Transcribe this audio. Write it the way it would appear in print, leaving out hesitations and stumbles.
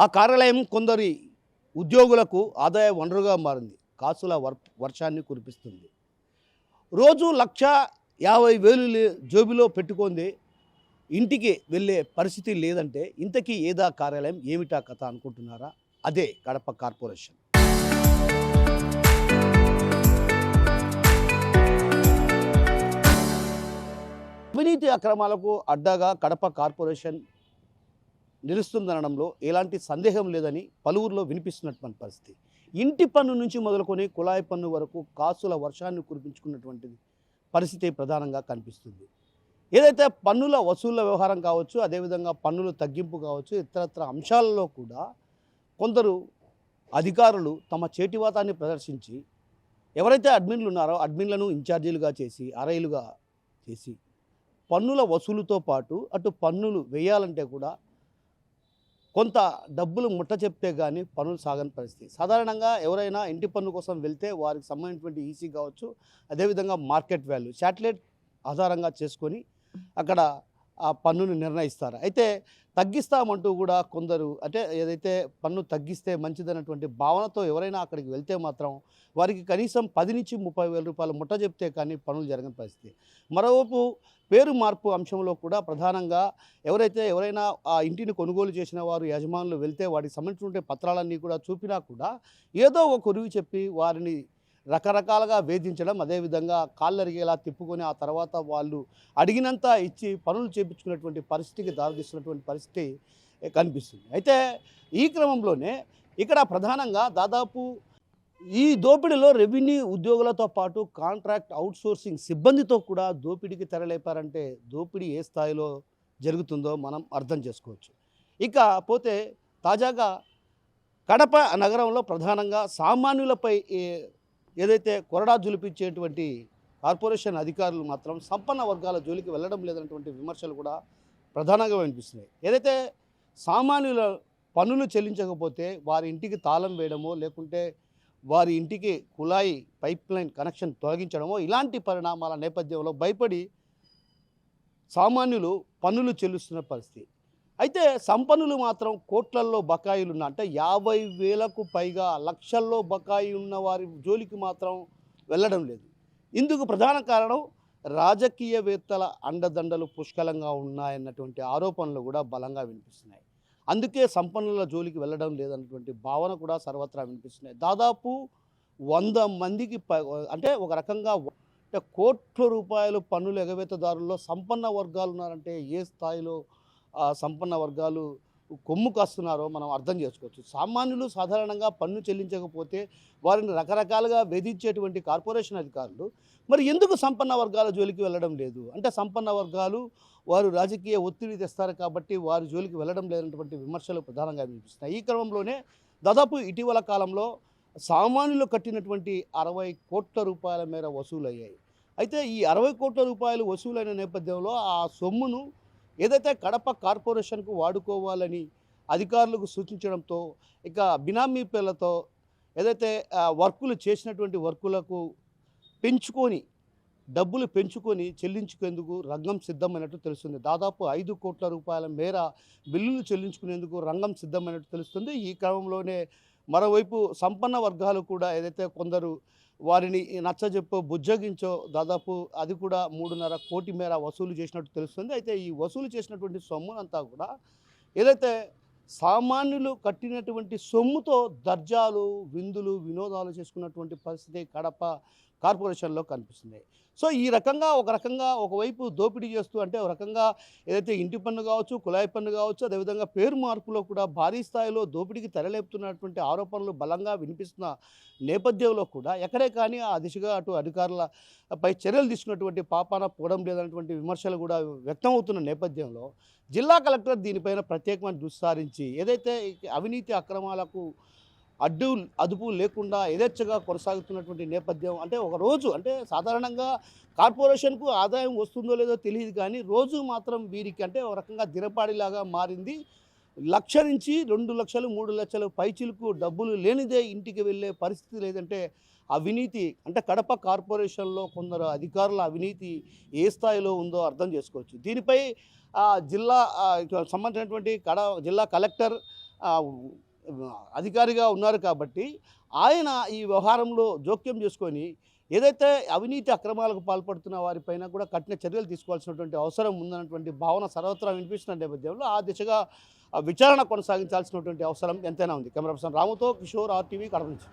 ఆ కార్యాలయం కొందరి ఉద్యోగులకు ఆదాయ వనరుగా మారింది. కాసుల వర్షాన్ని కురిపిస్తుంది. రోజు 1,50,000 జేబులో పెట్టుకుంది ఇంటికి వెళ్ళే పరిస్థితి లేదంటే ఇంతకీ ఏదా కార్యాలయం, ఏమిటా కథ అనుకుంటున్నారా? అదే కడప కార్పొరేషన్. అవినీతి అక్రమాలకు అడ్డాగా కడప కార్పొరేషన్ నిలుస్తుందనడంలో ఎలాంటి సందేహం లేదని పలువురిలో వినిపిస్తున్నటువంటి పరిస్థితి. ఇంటి పన్ను నుంచి మొదలుకొని కుళాయి పన్ను వరకు కాసుల వర్షాన్ని కురిపించుకున్నటువంటి పరిస్థితి ప్రధానంగా కనిపిస్తుంది. ఏదైతే పన్నుల వసూళ్ల వ్యవహారం కావచ్చు, అదేవిధంగా పన్నుల తగ్గింపు కావచ్చు, ఇతరత్ర అంశాలలో కూడా కొందరు అధికారులు తమ చేతివాతాన్ని ప్రదర్శించి ఎవరైతే అడ్మిన్లు ఉన్నారో అడ్మిన్లను ఇన్ఛార్జీలుగా చేసి అరైలుగా చేసి పన్నుల వసూలుతో పాటు అటు పన్నులు వేయాలంటే కూడా కొంత డబ్బులు ముట్ట చెప్తే కానీ పనులు సాగని పరిస్థితి. సాధారణంగా ఎవరైనా ఇంటి పన్ను కోసం వెళ్తే వారికి సంబంధించినటువంటి ఈసీ కావచ్చు, అదేవిధంగా మార్కెట్ వాల్యూ శాటిలైట్ ఆధారంగా చేసుకొని అక్కడ ఆ పన్నును నిర్ణయిస్తారు. అయితే తగ్గిస్తామంటూ కూడా కొందరు అంటే ఏదైతే పన్ను తగ్గిస్తే మంచిదన్నటువంటి భావనతో ఎవరైనా అక్కడికి వెళ్తే మాత్రం వారికి కనీసం 10 నుంచి 30,000 రూపాయలు ముట్ట చెప్తే కానీ పనులు జరగని పరిస్థితి. మరోవైపు పేరు మార్పు అంశంలో కూడా ప్రధానంగా ఎవరైనా ఆ ఇంటిని కొనుగోలు చేసిన వారు యజమానులు వెళ్తే వాటికి సంబంధించిన పత్రాలన్నీ కూడా చూపినా కూడా ఏదో ఒక కురివి చెప్పి వారిని రకరకాలుగా వేధించడం, అదేవిధంగా కాళ్ళరిగేలా తిప్పుకొని ఆ తర్వాత వాళ్ళు అడిగినంత ఇచ్చి పనులు చేయించుకున్నటువంటి పరిస్థితికి దారితీస్తున్నటువంటి పరిస్థితి కనిపిస్తుంది. అయితే ఈ క్రమంలోనే ఇక్కడ ప్రధానంగా దాదాపు ఈ దోపిడీలో రెవెన్యూ ఉద్యోగులతో పాటు కాంట్రాక్ట్ అవుట్సోర్సింగ్ సిబ్బందితో కూడా దోపిడీకి తెరలేపారంటే దోపిడీ ఏ స్థాయిలో జరుగుతుందో మనం అర్థం చేసుకోవచ్చు. ఇక పోతే తాజాగా కడప నగరంలో ప్రధానంగా సామాన్యులపై ఏదైతే కొరడా జులిపించేటువంటి కార్పొరేషన్ అధికారులు మాత్రం సంపన్న వర్గాల జోలికి వెళ్ళడం లేదన్నటువంటి విమర్శలు కూడా ప్రధానంగా వినిపిస్తున్నాయి. ఏదైతే సామాన్యుల పన్నులు చెల్లించకపోతే వారి ఇంటికి తాళం వేయడమో లేకుంటే వారి ఇంటికి కుళాయి పైప్ లైన్ కనెక్షన్ తొలగించడమో ఇలాంటి పరిణామాల నేపథ్యంలో భయపడి సామాన్యులు పన్నులు చెల్లిస్తున్న పరిస్థితి. అయితే సంపన్నులు మాత్రం కోట్లల్లో బకాయిలు ఉన్న అంటే 50,000కు పైగా లక్షల్లో బకాయి ఉన్న వారి జోలికి మాత్రం వెళ్ళడం లేదు. ఇందుకు ప్రధాన కారణం రాజకీయవేత్తల అండదండలు పుష్కలంగా ఉన్నాయన్నటువంటి ఆరోపణలు కూడా బలంగా వినిపిస్తున్నాయి. అందుకే సంపన్నుల జోలికి వెళ్ళడం లేదన్నటువంటి భావన కూడా సర్వత్రా వినిపిస్తున్నాయి. దాదాపు 100 మందికి అంటే ఒక రకంగా అంటే కోట్ల రూపాయలు పన్నులు ఎగవేతదారుల్లో సంపన్న వర్గాలు ఉన్నారంటే ఏ స్థాయిలో సంపన్న వర్గాలు కొమ్ము కాస్తున్నారో మనం అర్థం చేసుకోవచ్చు. సామాన్యులు సాధారణంగా పన్ను చెల్లించకపోతే వారిని రకరకాలుగా వేధించేటువంటి కార్పొరేషన్ అధికారులు మరి ఎందుకు సంపన్న వర్గాల జోలికి వెళ్ళడం లేదు? అంటే సంపన్న వర్గాలు వారు రాజకీయ ఒత్తిడి తెస్తారు కాబట్టి వారి జోలికి వెళ్ళడం లేనటువంటి విమర్శలు ప్రధానంగా వినిపిస్తున్నాయి. ఈ క్రమంలోనే దాదాపు ఇటీవల కాలంలో సామాన్యులు కట్టినటువంటి 60 కోట్ల రూపాయల మేర వసూలయ్యాయి. అయితే ఈ 60 కోట్ల రూపాయలు వసూలైన నేపథ్యంలో ఆ సొమ్మును ఏదైతే కడప కార్పొరేషన్కు వాడుకోవాలని అధికారులకు సూచించడంతో ఇక బినామీ పేర్లతో ఏదైతే వర్కులు చేసినటువంటి వర్కులకు డబ్బులు పెంచుకొని చెల్లించుకునేందుకు రంగం సిద్ధమైనట్టు తెలుస్తుంది. దాదాపు 5 కోట్ల రూపాయల మేర బిల్లులు చెల్లించుకునేందుకు రంగం సిద్ధమైనట్టు తెలుస్తుంది. ఈ క్రమంలోనే మరోవైపు సంపన్న వర్గాలు కూడా ఏదైతే కొందరు వారిని నచ్చజెప్పో బుజ్జగించో దాదాపు అది కూడా 3.5 కోటి మేర వసూలు చేసినట్టు తెలుస్తుంది. అయితే ఈ వసూలు చేసినటువంటి సొమ్మునంతా కూడా ఏదైతే సామాన్యులు కట్టినటువంటి సొమ్ముతో దర్జాలు, విందులు, వినోదాలు చేసుకున్నటువంటి పరిస్థితి కడప కార్పొరేషన్లో కనిపిస్తుంది. సో ఈ రకంగా ఒకవైపు దోపిడీ చేస్తూ అంటే ఒక రకంగా ఏదైతే ఇంటి పన్ను కావచ్చు, కుళాయి పన్ను కావచ్చు, అదేవిధంగా పేరు మార్పులో కూడా భారీ స్థాయిలో దోపిడీకి తెరలేపుతున్నటువంటి ఆరోపణలు బలంగా వినిపిస్తున్న నేపథ్యంలో కూడా ఎక్కడే కానీ ఆ దిశగా అటు అధికారులపై చర్యలు తీసుకున్నటువంటి పాపాన పోవడం లేదన్నటువంటి విమర్శలు కూడా వ్యక్తం అవుతున్న నేపథ్యంలో జిల్లా కలెక్టర్ దీనిపైన ప్రత్యేకమైన దృష్టి సారించి ఏదైతే అవినీతి అక్రమాలకు అదుపు లేకుండా యథేచ్ఛగా కొనసాగుతున్నటువంటి నేపథ్యం అంటే ఒక రోజు అంటే సాధారణంగా కార్పొరేషన్కు ఆదాయం వస్తుందో లేదో తెలియదు కానీ రోజు మాత్రం వీరికి అంటే ఒక రకంగా దిరపాడిలాగా మారింది. 1,00,000 నుంచి 2 లక్షలు 3 లక్షలు పైచిలకు డబ్బులు లేనిదే ఇంటికి వెళ్ళే పరిస్థితి లేదంటే అవినీతి అంటే కడప కార్పొరేషన్లో కొందరు అధికారుల అవినీతి ఏ స్థాయిలో ఉందో అర్థం చేసుకోవచ్చు. దీనిపై జిల్లా సంబంధించినటువంటి జిల్లా కలెక్టర్ ఆ, అధికారిగా ఉన్నారు కాబట్టి ఆయన ఈ వ్యవహారంలో జోక్యం చేసుకొని ఏదైతే అవినీతి అక్రమాలకు పాల్పడుతున్న వారిపైన కూడా కఠిన చర్యలు తీసుకోవాల్సినటువంటి అవసరం ఉందన్నటువంటి భావన సర్వత్రా వినిపిస్తున్న నేపథ్యంలో ఆ దిశగా విచారణ కొనసాగించాల్సినటువంటి అవసరం ఎంతైనా ఉంది. కెమెరా పర్సన్ రాముతో కిషోర్ RTV కడప నుంచి.